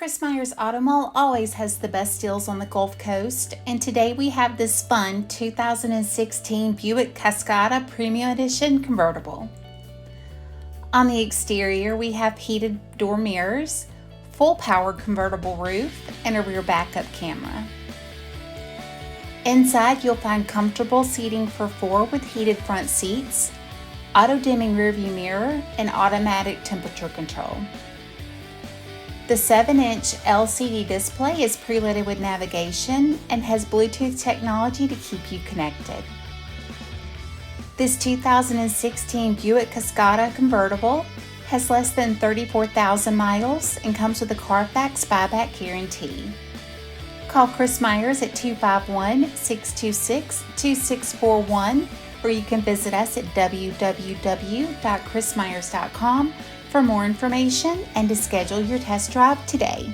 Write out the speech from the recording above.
Myers Automall always has the best deals on the Gulf Coast, and today we have this fun 2016 Buick Cascada Premium Edition Convertible. On the exterior, we have heated door mirrors, full power convertible roof, and a rear backup camera. Inside, you'll find comfortable seating for 4 with heated front seats, auto-dimming rearview mirror, and automatic temperature control. The 7-inch LCD display is preloaded with navigation and has Bluetooth technology to keep you connected. This 2016 Buick Cascada convertible has less than 34,000 miles and comes with a Carfax buyback guarantee. Call Chris Myers at 251-626-2641, or you can visit us at www.chrismyers.com for more information and to schedule your test drive today.